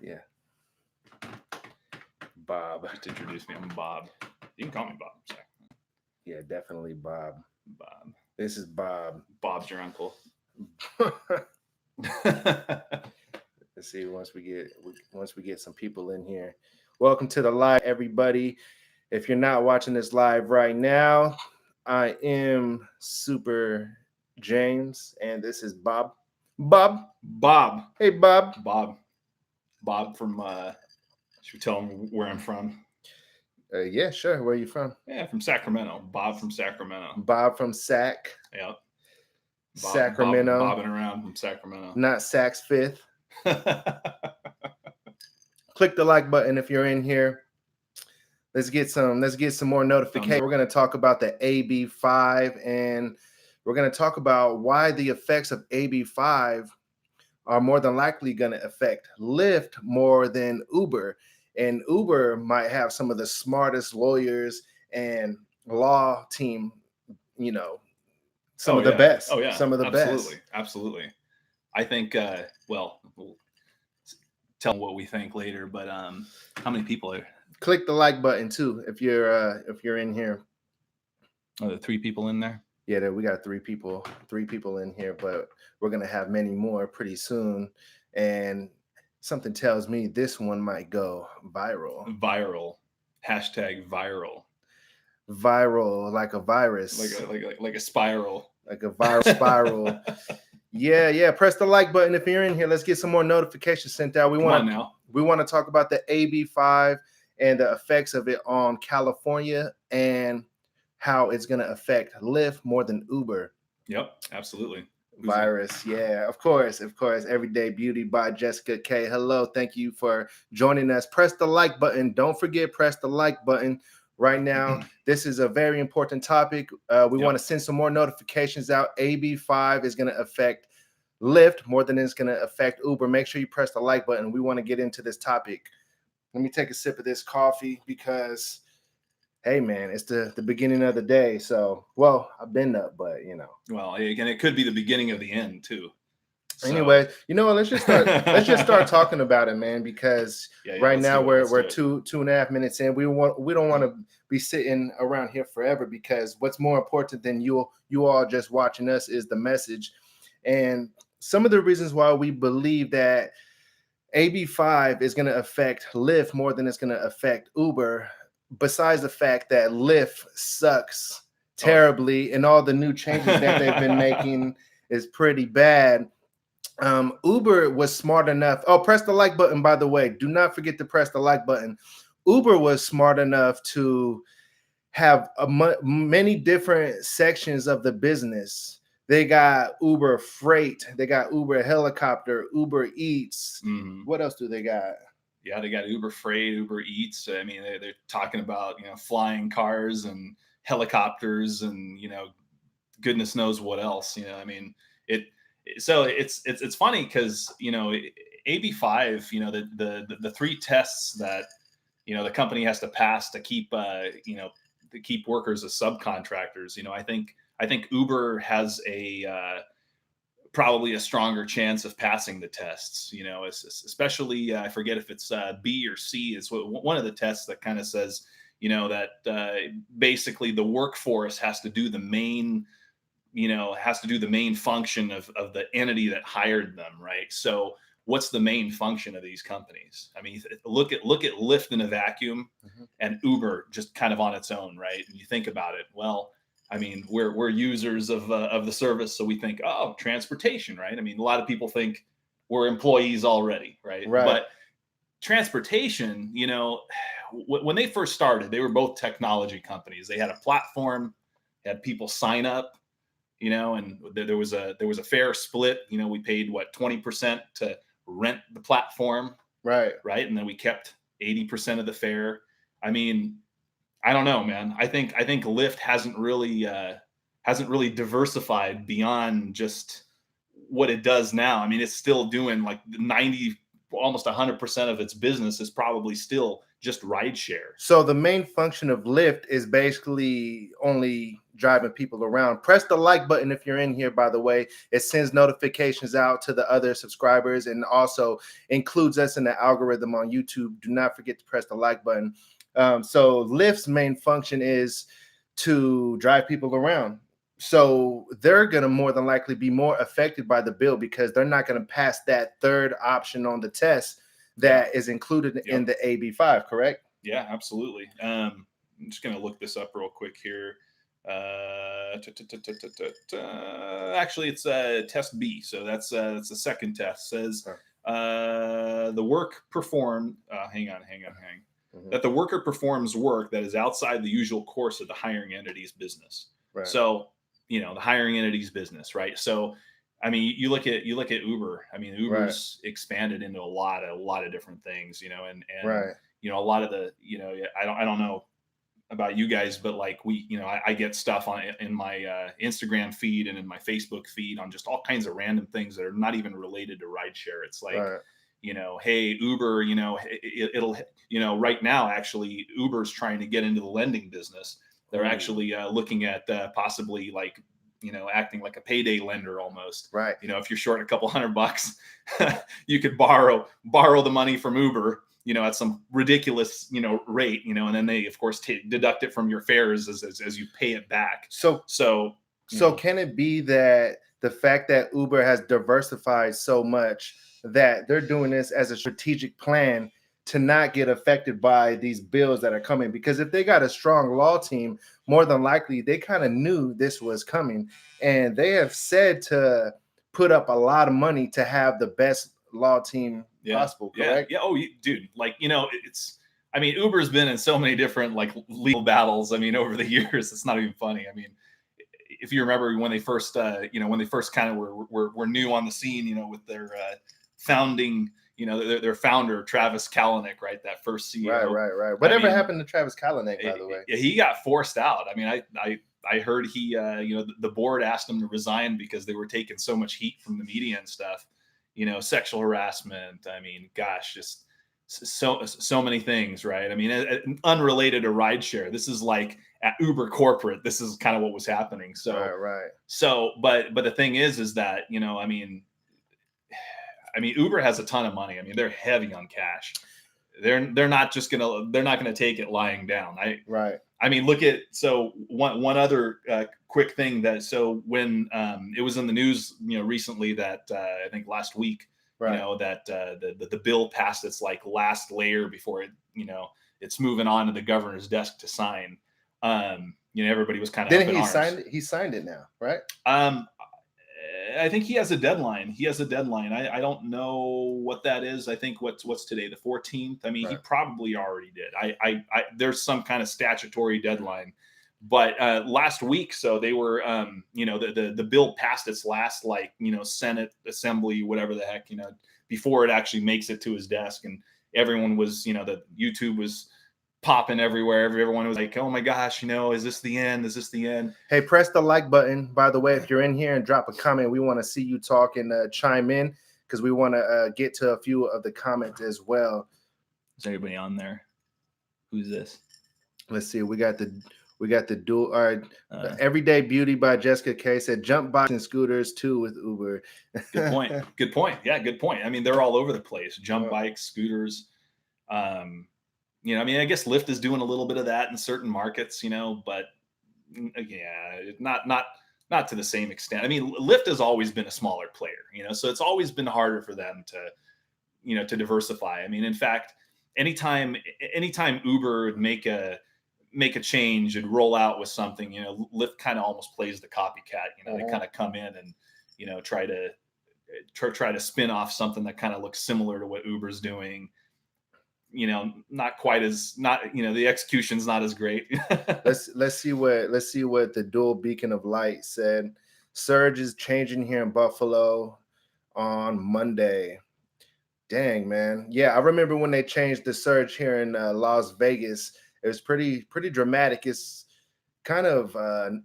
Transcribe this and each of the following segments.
Yeah. Bob. Just introduce me. I'm Bob. You can call me Bob. Sorry. Yeah, definitely Bob. Bob. This is Bob. Bob's your uncle. Let's see. Once we get some people in here, welcome to the live, everybody. If you're not watching this live right now, I am Super James, and this is Bob. Bob. Hey, Bob. Bob from. Should we tell him where I'm from? Yeah, sure. Where are you from? Yeah, from Sacramento. Bob from Sacramento. Bob from Sac. Yep. Sacramento. Bobbing around from Sacramento. Not Sac's Fifth. Click the like button if you're in here. Let's get some more notifications. We're going to talk about the AB5, and we're going to talk about why the effects of AB5 are more than likely going to affect Lyft more than Uber. And Uber might have some of the smartest lawyers and law team, some of the best. Oh, yeah. Some of the best. Absolutely. I think, we'll tell them what we think later, but how many people are? Click the like button too if you're in here. Are there 3 people in there? Yeah, we got 3 people in here, but we're gonna have many more pretty soon. And something tells me this one might go viral. Hashtag viral. Viral like a virus. Like a spiral. Like a viral spiral. Yeah. Press the like button if you're in here. Let's get some more notifications sent out. We want to talk about the AB5 and the effects of it on California and how it's going to affect Lyft more than Uber. Yep, absolutely. Virus, yeah, of course. Everyday Beauty by Jessica K. Hello, thank you for joining us. Press the like button. Don't forget, press the like button right now. This is a very important topic. We want to send some more notifications out. AB5 is going to affect Lyft more than it's going to affect Uber. Make sure you press the like button. We want to get into this topic. Let me take a sip of this coffee because, hey, man, it's the beginning of the day. So, well, I've been up, but, Well, again, it could be the beginning of the end, too. So. Anyway, let's just start talking about it, man, because right now we're 2.5 minutes in. We don't want to be sitting around here forever, because what's more important than you all just watching us is the message. And some of the reasons why we believe that AB5 is going to affect Lyft more than it's going to affect Uber, besides the fact that Lyft sucks terribly and all the new changes that they've been making is pretty bad. Uber was smart enough. Oh, press the like button, by the way. Do not forget to press the like button. Uber was smart enough to have many different sections of the business. They got Uber Freight. They got Uber Helicopter, Uber Eats. Mm-hmm. What else do they got? Yeah, they got Uber Freight, Uber Eats. I mean, they're talking about, flying cars and helicopters and, goodness knows what else. I mean, so it's funny because, AB5, the 3 tests that, the company has to pass to keep, to keep workers as subcontractors. I think Uber has probably a stronger chance of passing the tests, especially I forget if it's B or C is one of the tests that kind of says, that basically the workforce has to do the main function of the entity that hired them, right? So what's the main function of these companies? I mean, look at Lyft in a vacuum, and Uber just kind of on its own, right? And you think about it, well, I mean, we're users of the service, so we think, oh, transportation, right? I mean, a lot of people think we're employees already, right? But transportation, when they first started, they were both technology companies. They had a platform, had people sign up, and there was a fair split. We paid 20% to rent the platform, right, and then we kept 80% of the fare. I mean, I don't know, man. I think Lyft hasn't really diversified beyond just what it does now. I mean, it's still doing like 90, almost 100% of its business is probably still just rideshare. So the main function of Lyft is basically only driving people around. Press the like button if you're in here, by the way. It sends notifications out to the other subscribers and also includes us in the algorithm on YouTube. Do not forget to press the like button. So Lyft's main function is to drive people around. So they're going to more than likely be more affected by the bill because they're not going to pass that third option on the test that is included in the AB5, correct? Yeah, absolutely. I'm just going to look this up real quick here. Actually, it's test B. So that's the second test. Says the work performed. Hang on. That the worker performs work that is outside the usual course of the hiring entity's business. Right. So, the hiring entity's business, right? So, I mean, you look at Uber. I mean, Uber's expanded into a lot of different things, and a lot of the, I don't know about you guys, but like I get stuff in my Instagram feed and in my Facebook feed on just all kinds of random things that are not even related to rideshare. It's like, hey, Uber, it'll, right now, actually, Uber's trying to get into the lending business. They're actually looking at possibly like, acting like a payday lender almost. Right. If you're short a couple $100, you could borrow the money from Uber, at some ridiculous, rate, and then they, of course, deduct it from your fares as you pay it back. So can it be that the fact that Uber has diversified so much that they're doing this as a strategic plan to not get affected by these bills that are coming? Because if they got a strong law team, more than likely they kind of knew this was coming, and they have said to put up a lot of money to have the best law team possible, correct? Yeah. Oh, dude, like, Uber's been in so many different like legal battles. I mean, over the years, it's not even funny. I mean, if you remember when they first, kind of were new on the scene, with their founding, their founder, Travis Kalanick, right? That first CEO. Right. Whatever happened to Travis Kalanick, by the way? He got forced out. I mean, I heard he, the board asked him to resign because they were taking so much heat from the media and stuff. Sexual harassment. I mean, gosh, just so many things, right? I mean, unrelated to rideshare. This is like at Uber corporate. This is kind of what was happening. So, right. So, but the thing is that, I mean, Uber has a ton of money. I mean, they're heavy on cash. They're not gonna take it lying down. Right. I mean, look at, so one other quick thing that, so when it was in the news, recently that I think last week, that the bill passed its like last layer before it, it's moving on to the governor's desk to sign. Everybody was kind of then he signed it now, right? I think he has a deadline. I don't know what that is. I think what's today, the 14th. I mean, He probably already did. I there's some kind of statutory deadline, but last week, so they were, the bill passed its last, like, Senate assembly, whatever the heck, before it actually makes it to his desk, and everyone was, the YouTube was popping everywhere. Everyone was like, oh my gosh, is this the end? Is this the end? Hey, press the like button, by the way, if you're in here, and drop a comment. We want to see you talk and chime in, because we want to get to a few of the comments as well. Is anybody on there? Who's this? Let's see. We got the dual. All right. Everyday Beauty by Jessica K said jump bikes and scooters too with Uber. Good point. Yeah, good point. I mean, they're all over the place. Jump bikes, scooters. I guess Lyft is doing a little bit of that in certain markets, but yeah, not to the same extent. I mean, Lyft has always been a smaller player, so it's always been harder for them to, to diversify. I mean, in fact, anytime Uber make a change and roll out with something, Lyft kind of almost plays the copycat. They kind of come in and, try to spin off something that kind of looks similar to what Uber's doing. Not quite as, the execution's not as great. let's see what the dual beacon of light said. Surge is changing here in Buffalo on Monday. Dang, man. Yeah, I remember when they changed the surge here in Las Vegas. It was pretty dramatic. It's kind of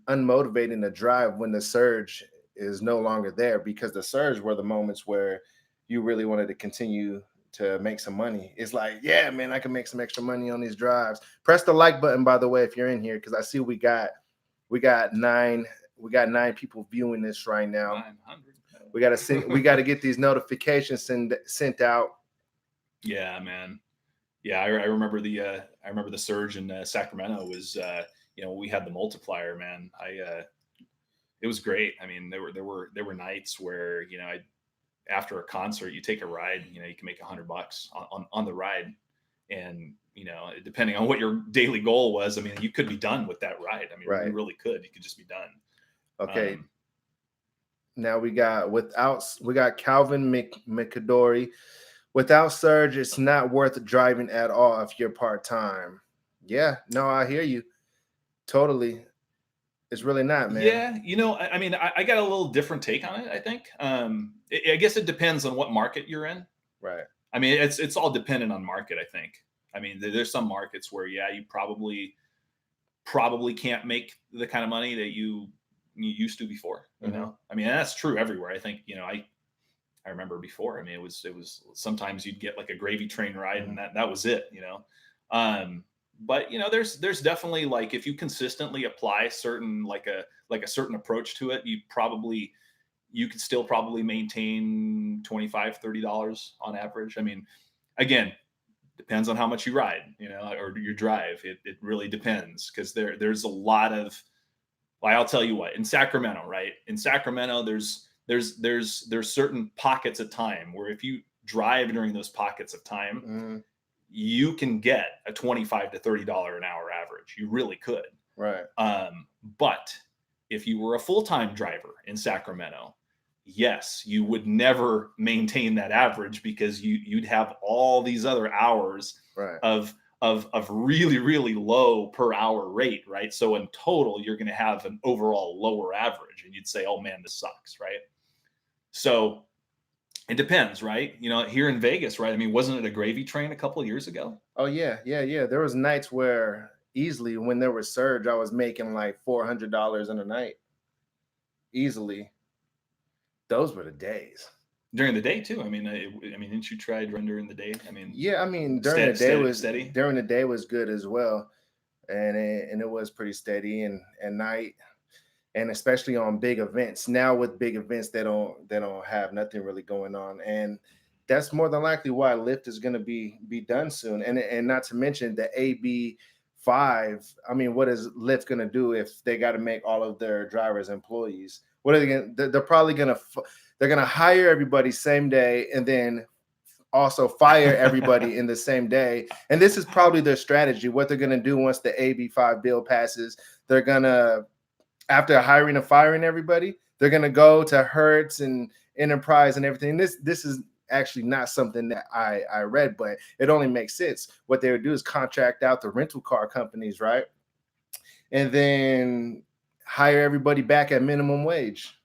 unmotivating to drive when the surge is no longer there, because the surge were the moments where you really wanted to continue to make some money. It's like, yeah, man, I can make some extra money on these drives. Press the like button, by the way, if you're in here, because I see we got We got nine people viewing this right now. 900. We got to get these notifications sent out. Yeah, man. Yeah, I remember the surge in Sacramento was we had the multiplier, man. It was great. I mean, there were nights where after a concert you take a ride, you can make $100 on the ride, and depending on what your daily goal was, I mean, you could be done with that ride. I mean, right. You really could. You could just be done. Okay. Now we got Calvin McAdory. Without surge, it's not worth driving at all if you're part-time. Yeah, no, I hear you. Totally. It's really not, man. Yeah, I mean, I got a little different take on it, I think. I guess it depends on what market you're in. Right. I mean, it's all dependent on market, I think. I mean, there's some markets where, you probably can't make the kind of money that you used to before, you know? I mean, that's true everywhere. I think, I remember before, I mean, it was sometimes you'd get like a gravy train ride and that was it, but there's definitely, like, if you consistently apply certain, like a certain approach to it, you could still probably maintain $25, $30 on average. I mean, again, depends on how much you ride, or your drive. It really depends, because there's a lot of, like, I'll tell you what, in Sacramento, right? In Sacramento, there's certain pockets of time where if you drive during those pockets of time, you can get a $25 to $30 an hour average. You really could. Right. But if you were a full-time driver in Sacramento, yes, you would never maintain that average, because you'd have all these other hours of really, really low per hour rate, right? So in total, you're going to have an overall lower average, and you'd say, oh man, this sucks, right? So it depends, right? Here in Vegas, right? I mean, wasn't it a gravy train a couple of years ago? Oh yeah. There was nights where easily, when there was surge, I was making like $400 in a night. Easily. Those were the days. During the day too. I mean, didn't you try to run during the day? I mean, yeah. I mean, during the day was steady. During the day was good as well, and it was pretty steady. And at night, and especially on big events. Now with big events, they don't have nothing really going on, and that's more than likely why Lyft is going to be done soon. And not to mention the AB5. I mean, what is Lyft going to do if they got to make all of their drivers employees? What are they going to? They're probably going to hire everybody same day, and then also fire everybody in the same day. And this is probably their strategy. What they're going to do once the AB5 bill passes, they're going to, after hiring and firing everybody, they're going to go to Hertz and Enterprise and everything. This is actually not something that I read, but it only makes sense. What they would do is contract out the rental car companies, right? And then hire everybody back at minimum wage,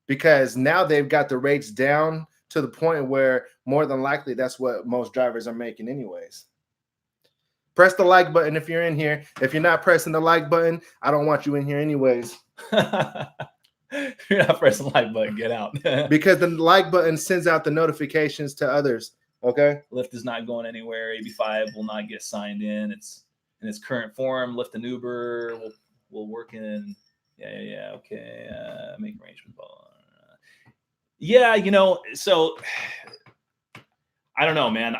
because now they've got the rates down to the point where more than likely that's what most drivers are making anyways. Press the like button if you're in here. If you're not pressing the like button, I don't want you in here anyways. You're not pressing the like button, get out. Because the like button sends out the notifications to others. Okay. Lyft is not going anywhere. AB5 will not get signed in. It's in its current form. Lyft and Uber will work in. Yeah. Okay. Make arrangements. Yeah, so I don't know, man.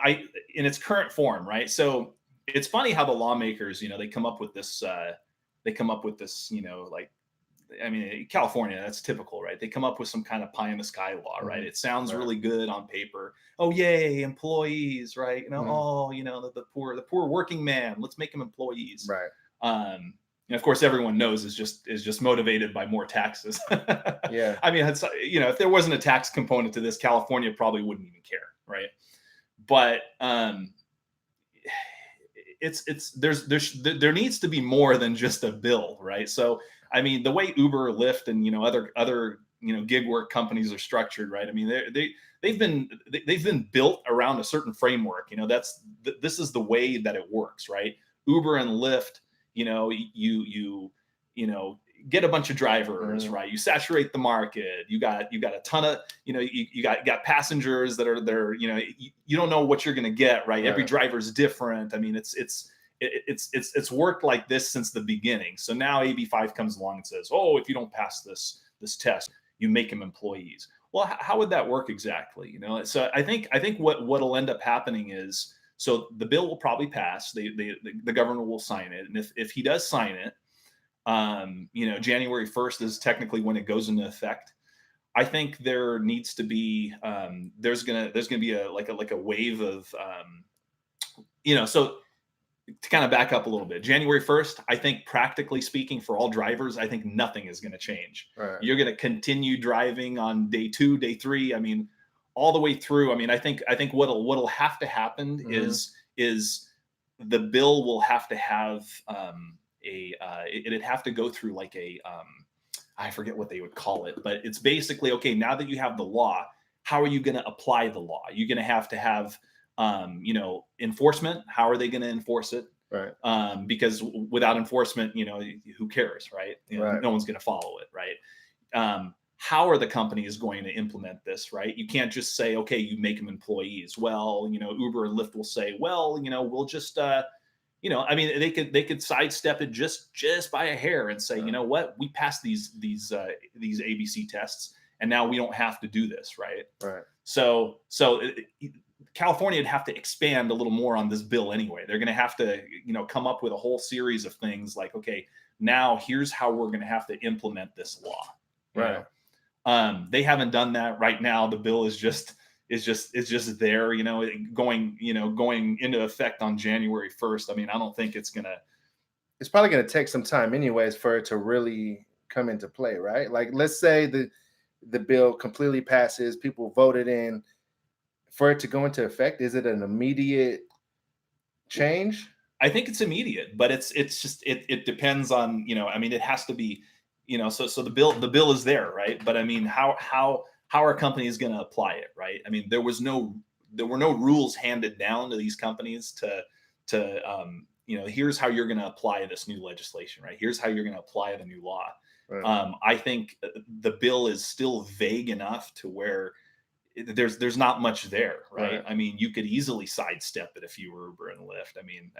In its current form, right? So it's funny how the lawmakers, they come up with this, like, I mean, California, that's typical, right? They come up with some kind of pie in the sky law, right? It sounds really good on paper. Oh, yay, employees, right? The poor working man, let's make them employees. Right. And of course, everyone knows is just motivated by more taxes. Yeah. I mean, it's, if there wasn't a tax component to this, California probably wouldn't even care, right? But there needs to be more than just a bill, right? So I mean, the way Uber, Lyft, and other gig work companies are structured, right? I mean, they've been built around a certain framework. This is the way that it works, right? Uber and Lyft, you get a bunch of drivers, right? You saturate the market. You got a ton of, you got passengers that are there. You don't know what you're going to get, right? Every driver's different. I mean, it's it's worked like this since the beginning. So now AB5 comes along and says, oh, if you don't pass this test, you make them employees. Well, how would that work exactly? You know, so I think what'll end up happening is, so the bill will probably pass. The governor will sign it, and if he does sign it, you know, January 1st is technically when it goes into effect. I think there needs to be there's gonna be a wave of you know, so to kind of back up a little bit, January 1st, I think practically speaking for all drivers, I think nothing is going to change. Right. You're going to continue driving on day 2, day 3. I mean, all the way through. I mean, I think what'll have to happen is the bill will have to have it'd have to go through like a I forget what they would call it, but it's basically, okay, now that you have the law, how are you going to apply the law? You're going to have you know, enforcement. How are they going to enforce it? Right. Because without enforcement, you know, who cares, right? You know, right. No one's going to follow it, right? How are the companies going to implement this, right? You can't just say, okay, you make them employees. Well, you know, Uber and Lyft will say, well, you know, we'll just, you know, I mean, they could sidestep it just by a hair and say, you know what, we passed these ABC tests, and now we don't have to do this, right? Right. So California would have to expand a little more on this bill anyway. They're going to have to, you know, come up with a whole series of things like, okay, now here's how we're going to have to implement this law. Right. They haven't done that right now. The bill is just there, you know, going into effect on January 1st. I mean, I don't think it's probably going to take some time anyways for it to really come into play, right? Like, let's say the bill completely passes, people voted in. For it to go into effect, is it an immediate change? I think it's immediate, but it's just it depends on, you know, I mean, it has to be, you know, so the bill is there, right? But I mean, how are companies going to apply it, right? I mean, there were no rules handed down to these companies to you know, here's how you're going to apply this new legislation, right? Here's how you're going to apply the new law. Right. I think the bill is still vague enough to where there's not much there, right? I mean, you could easily sidestep it if you were Uber and Lyft. I mean,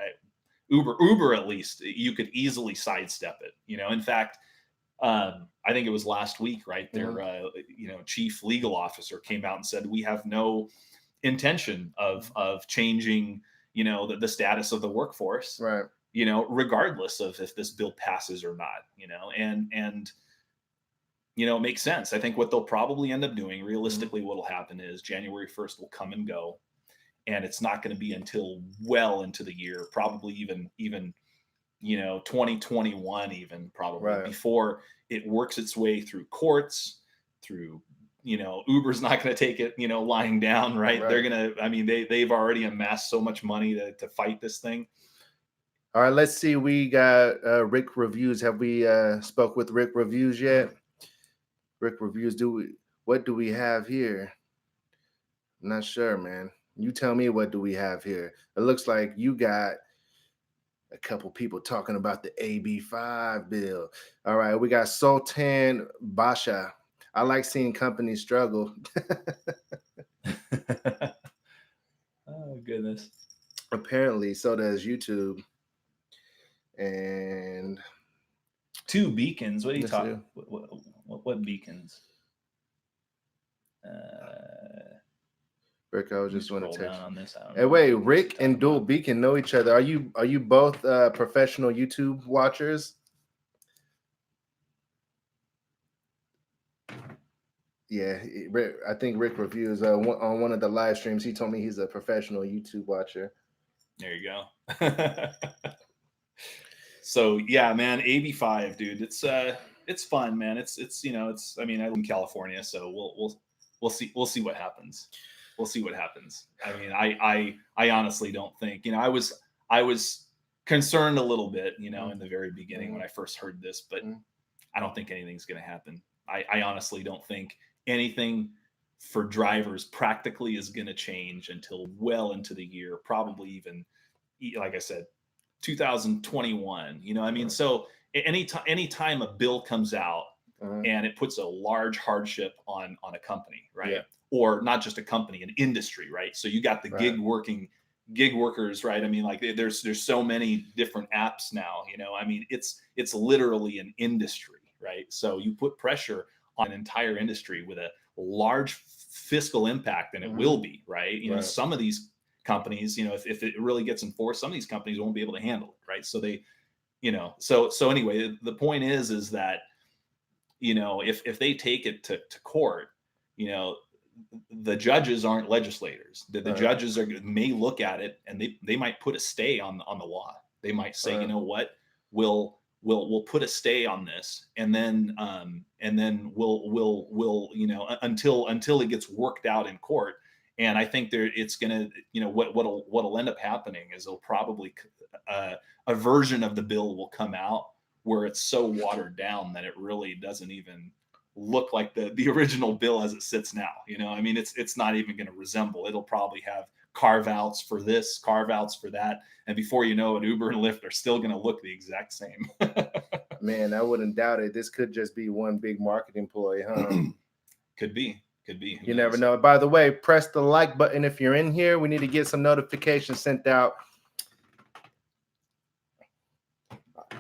Uber at least, you could easily sidestep it. You know, in fact, I think it was last week, right? Their you know, chief legal officer came out and said, we have no intention of changing, you know, the status of the workforce, right? You know, regardless of if this bill passes or not. You know, and you know, it makes sense. I think what they'll probably end up doing, realistically, what'll happen is January 1st will come and go, and it's not going to be until well into the year, probably even you know, 2021, even probably before it works its way through courts, through, you know, Uber's not going to take it, you know, lying down, right? They're going to, I mean, they've already amassed so much money to fight this thing. All right, let's see. We got Rick Reviews. Have we spoke with Rick Reviews yet? Rick Reviews, what do we have here? I'm not sure, man. You tell me, what do we have here? It looks like you got a couple people talking about the AB5 bill. All right, we got Sultan Basha. I like seeing companies struggle. Oh, goodness. Apparently, so does YouTube. And 2 beacons. What are you talking? What beacons? Rick, I was just want to text on this. Hey, wait, Rick and Dual Beacon know each other. Are you both professional YouTube watchers? Yeah, I think Rick Reviews on one of the live streams. He told me he's a professional YouTube watcher. There you go. So yeah, man, AB5, dude, it's fun, man. It's you know, it's, I mean, I live in California, so we'll see what happens. We'll see what happens. I mean, I honestly don't think, you know, I was concerned a little bit, you know, in the very beginning when I first heard this, but I don't think anything's going to happen. I honestly don't think anything for drivers practically is going to change until well into the year, probably even, like I said, 2021. You know, I mean, so anytime a bill comes out and it puts a large hardship on a company, right? Or not just a company, an industry, right? So you got the gig workers, right? I mean, like there's so many different apps now, you know, I mean, it's literally an industry, right? So you put pressure on an entire industry with a large fiscal impact, and it will be, right? You know, some of these companies, you know, if it really gets enforced, some of these companies won't be able to handle it, right? So they, you know, so anyway, the point is that, you know, if they take it to court, you know, the judges aren't legislators. The judges may look at it, and they might put a stay on the law. They might say, you know what, we'll put a stay on this, and then we'll you know, until it gets worked out in court. And I think it's gonna, you know, what'll end up happening is it'll probably a version of the bill will come out where it's so watered down that it really doesn't even look like the original bill as it sits now. You know, I mean, it's not even going to resemble. It'll probably have carve outs for this, carve outs for that, and before you know it, Uber and Lyft are still going to look the exact same. Man, I wouldn't doubt it. This could just be one big marketing ploy, huh? Could be. You never know. By the way, press the like button if you're in here. We need to get some notifications sent out.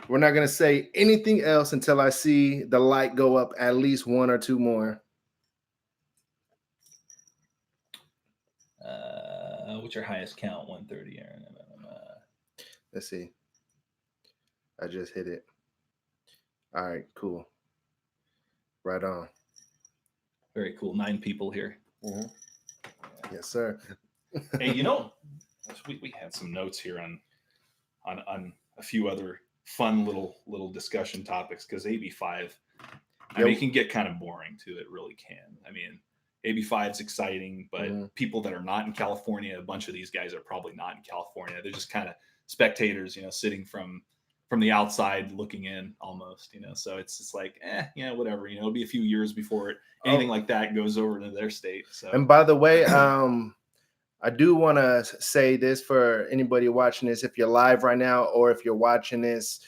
We're not going to say anything else until I see the light go up at least one or two more. What's your highest count? 130, Aaron. Let's see. I just hit it. All right, cool. Right on. Very cool. 9 people here. Yes, sir. Hey, you know, we had some notes here on a few other fun little discussion topics, because AB5, I mean, it can get kind of boring too. It really can. I mean, AB5 is exciting, but people that are not in California, a bunch of these guys are probably not in California. They're just kind of spectators, you know, sitting from the outside looking in almost, you know. So it's just like, you know, whatever, you know, it'll be a few years before anything like that goes over to their state. So, and by the way, I do want to say this for anybody watching this. If you're live right now, or if you're watching this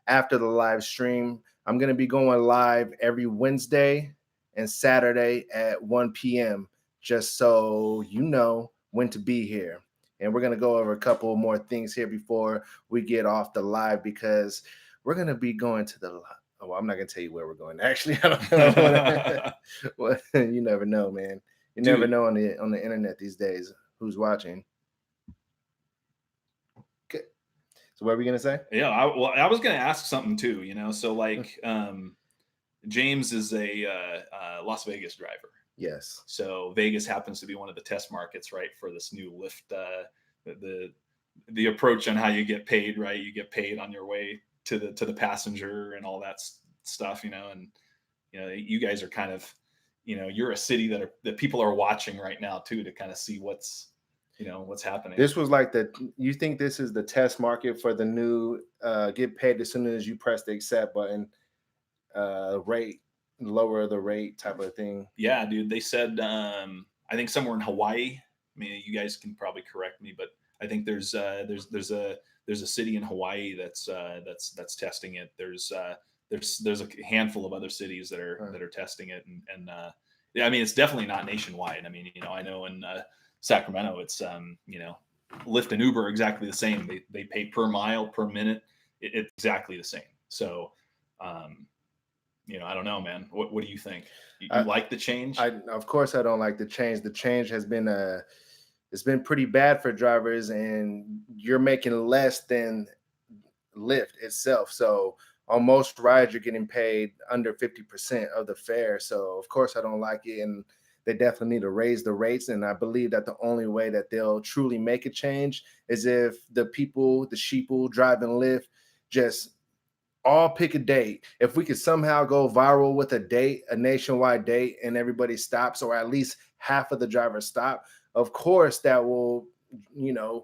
after the live stream, I'm going to be going live every Wednesday and Saturday at 1 p.m. just so you know when to be here. And we're going to go over a couple more things here before we get off the live, because we're going to be going to the, well, I'm not going to tell you where we're going. Actually, I don't know. Well, you never know, man. You never know on the internet these days who's watching. Okay. So what are we going to say? Yeah, I was going to ask something too, you know. So like James is a Las Vegas driver. Yes. So Vegas happens to be one of the test markets, right, for this new Lyft, the approach on how you get paid, right? You get paid on your way to the passenger and all that stuff, you know. And you know, you guys are kind of, you know, you're a city that people are watching right now too, to kind of see what's happening. This was like you think this is the test market for the new get paid as soon as you press the accept button, rate, lower the rate type of thing. Yeah, dude. They said I think somewhere in Hawaii. I mean, you guys can probably correct me, but I think there's a city in Hawaii that's testing it. There's a handful of other cities that are testing it, and yeah, I mean, it's definitely not nationwide. I mean, you know, I know in Sacramento, it's you know, Lyft and Uber are exactly the same. They pay per mile, per minute. It's exactly the same. So you know, I don't know, man. What do you think? You like the change? Of course, I don't like the change. The change has been it's been pretty bad for drivers, and you're making less than Lyft itself. So on most rides, you're getting paid under 50% of the fare. So of course, I don't like it, and they definitely need to raise the rates. And I believe that the only way that they'll truly make a change is if the sheeple driving Lyft, just all pick a date. If we could somehow go viral with a nationwide date, and everybody stops, or at least half of the drivers stop, of course that will, you know,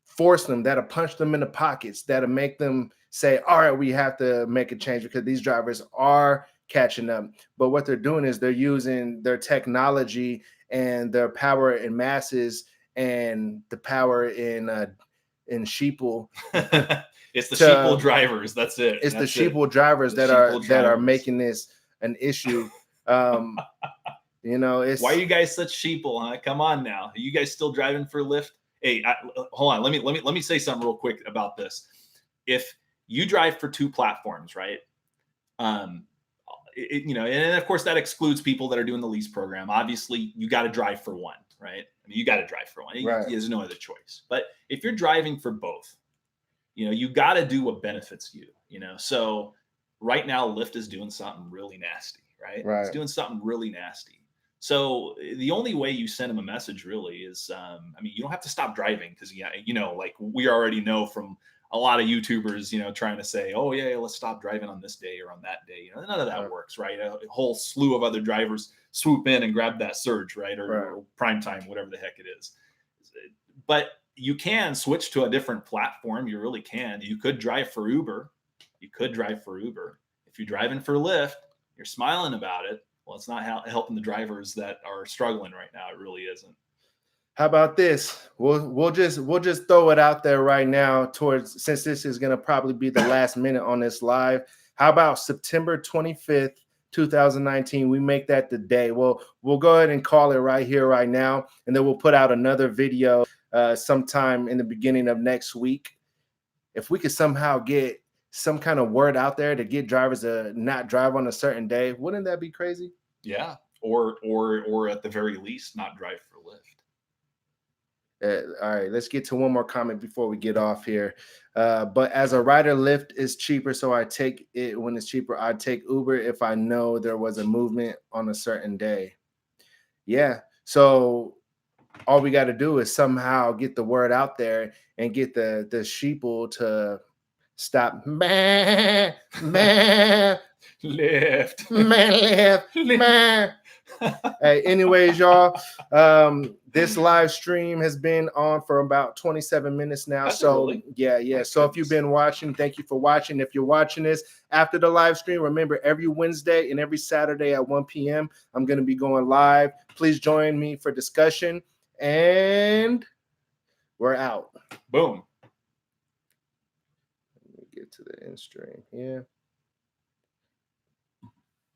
force them, that'll punch them in the pockets, that'll make them say, all right, we have to make a change, because these drivers are catching up. But what they're doing is they're using their technology and their power in masses and the power in sheeple. It's the sheeple drivers. That's it. It's the sheeple drivers that are making this an issue. You know, why are you guys such sheeple, huh? Come on now. Are you guys still driving for Lyft? Hey, hold on. Let me say something real quick about this. If you drive for two platforms, right? You know, and of course that excludes people that are doing the lease program. Obviously, you got to drive for one, right? I mean, you got to drive for one. Right. There's no other choice. But if you're driving for both, you know, you got to do what benefits you. You know, so right now Lyft is doing something really nasty, right? It's doing something really nasty. So the only way you send them a message really is, I mean, you don't have to stop driving because, yeah, you know, like we already know from a lot of YouTubers, you know, trying to say, oh yeah, let's stop driving on this day or on that day. You know, none of that works, right? A whole slew of other drivers swoop in and grab that surge, right? Or prime time, whatever the heck it is. But you can switch to a different platform. You really can. You could drive for Uber. You could drive for Uber. If you're driving for Lyft, you're smiling about it. Well, it's not helping the drivers that are struggling right now. It really isn't. How about this? We'll just throw it out there right now towards, since this is going to probably be the last minute on this live. How about September 25th, 2019? We make that the day. We'll go ahead and call it right here, right now, and then we'll put out another video sometime in the beginning of next week. If we could somehow get some kind of word out there to get drivers to not drive on a certain day, wouldn't that be crazy? Yeah, or at the very least, not drive for Lyft. All right, let's get to one more comment before we get off here. But as a rider, Lyft is cheaper, so I take it when it's cheaper. I take Uber if I know there was a movement on a certain day. Yeah, so all we got to do is somehow get the word out there and get the sheeple to stop. Man, Lyft, man, Lyft, man. Hey, anyways, y'all, this live stream has been on for about 27 minutes now. Yeah. So if you've been watching, thank you for watching. If you're watching this after the live stream, remember every Wednesday and every Saturday at 1 p.m. I'm going to be going live. Please join me for discussion, and we're out. Boom. Let me get to the end stream here.